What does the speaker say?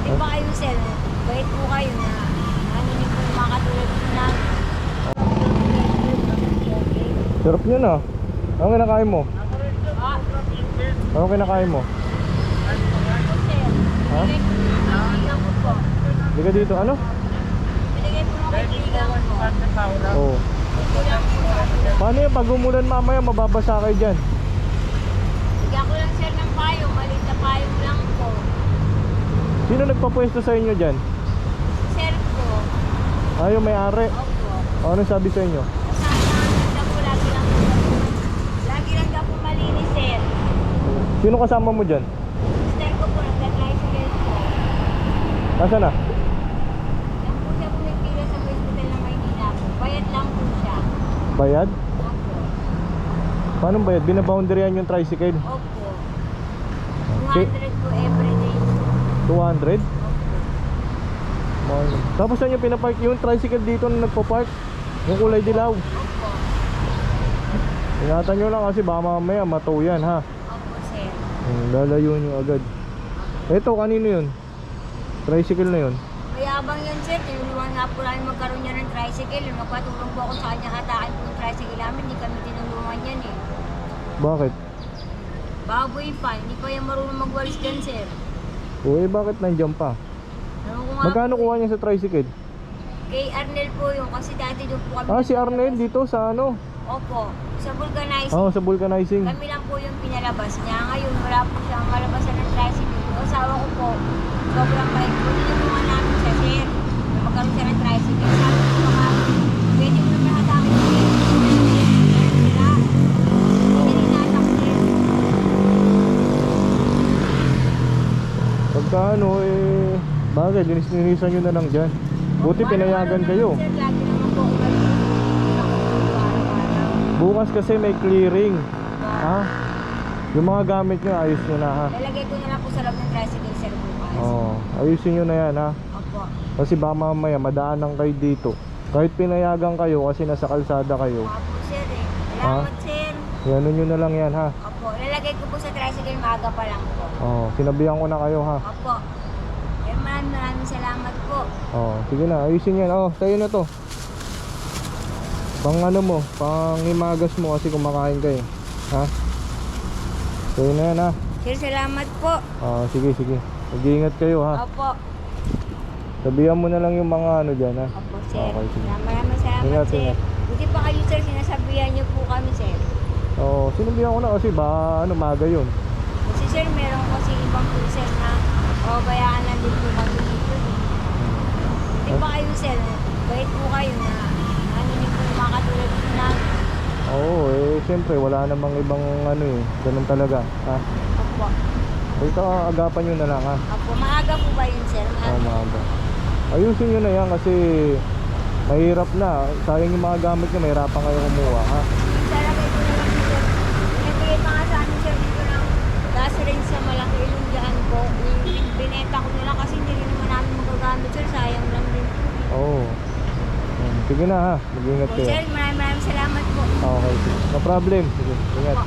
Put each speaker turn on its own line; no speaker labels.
Di ba kayo, sir? Bait po kayo na ano niyo po yung mga katulad po na
Sarap nyo na. Ano kinakain mo?
ah,
Ano kinakain mo?
po, sir.
Ha?
Binigay po ng kaibigan ko po.
Hindi ka dito, ano?
Binigay po ng kaibigan ko.
Oo.
Kulang po sa akin.
Paano yung pag umulan mamaya mababasa kayo dyan?
Bigyan ko lang, sir, ng payong. Maliit na payong lang po.
Sino nagpapwesto sa inyo dyan?
Sir po.
Yung may-ari.
Opo.
Ano sabi sa inyo?
Kasama po lagi lang po. Lagi lang daw po malinis, sir.
Sino kasama mo dyan?
Sister ko po, nagta-tricycle po.
Nasaan na?
Yan po siya pumipila sa hospital ng Maynila po. Bayad lang po siya.
Bayad?
Opo.
Paano bayad? Binaboundaryan yung tricycle?
Opo.
Okay.
200 po everyday.
200?
Opo.
Mahal. Tapos saan yung pinapark yung tricycle dito na nagpa-park? Yung kulay dilaw.
Opo.
Ingatan nyo lang kasi baka mamaya matow yan ha.
Opo, sir.
Lalayo nyo agad. Eto, kanino yun? Tricycle na yun.
Mayabang yun, sir. Tinulungan nga po namin magkaroon niya ng tricycle. Yung magpatulong po ako sa kanya hatakin po yung tricycle namin. Hindi kami tinulungan yan eh.
Bakit?
Baboy pa. Hindi pa yan marunong magwalis dyan, sir.
Bakit nandyan pa?
Ano ko nga
Magkano
po
kuha niya sa tricycle?
Kay Arnel po yung kasi dati doon po kami.
Si Arnel dito sa ano?
Opo. Sa vulcanizing.
Oo, sa vulcanizing.
Kami lang po yung pinalabas niya. Ngayon, wala po siyang malabasan ng tricycle. Yung asawa ko po, sobrang bait po. Tinulungan namin siya, sir. Na magkaroon siya ng tricycle. Sabi ko mga, pwede mo naman hatakin yung wala. Hindi rin natak, sir.
Pagka bagay, linis-linisan nyo na lang dyan. Buti pinayagan kayo.
Sir, lagi naman po. Araw-araw.
Bukas kasi may clearing. Ha? Yung mga gamit nyo, ayos nyo na ha.
Lalagay ko na lang po sa loob ng tricycle, sir, bukas.
Ayusin nyo na yan ha.
Opo.
Kasi baka mamaya madaanan kayo dito. Kahit pinayagan kayo kasi nasa kalsada kayo.
Opo, sir eh. Salamat, sir.
Ano nyo na lang yan ha.
Opo. Lalagay ko po sa tricycle, maaga pa lang po.
Sinabihan ko na kayo ha.
Opo. Maraming salamat po.
Sige na, ayusin yan. Sa'yo na to. Pang ano mo, pang imagas mo kasi kumakain kayo. Ha? Sa'yo na yan ha.
Sir, salamat po.
Sige. Mag-iingat kayo ha.
Opo.
Sabihan mo na lang yung mga ano dyan ha.
Opo, sir.
Okay, sige.
Maraming salamat,
Ingat,
sir.
ingat.
Buti pa kayo, sir. Sinasabihan niyo po kami, sir.
Sinabihan ko na kasi maga yun.
Kasi, sir, meron kasi ibang po, sir, na bayaan lang din po kami dito. Buti pa kayo, sir. Bait po kayo na ano niyo po yung mga katulad po na
Siyempre wala namang ibang ganun talaga ha.
opo.
Ito, agapan nyo na lang ha.
Opo, maaga po ba yun, sir?
Maaga. Ayusin nyo na yan kasi mahirap na. Sayang yung mga gamit nyo, mahirapan kayo kumuha ha.
Salagay ko na lang, sir. Pinagay pa nga sa amin, sir, dito ng gas rin sa malaki ilunggaan ko. Bineta ko nila kasi hindi rin naman namin magagamit, sir. Sayang lang din po.
Sige na ha, mag-ingat
Po,
kayo.
sir, maraming salamat po.
Okay, no problem. Sige, ingat.
Po.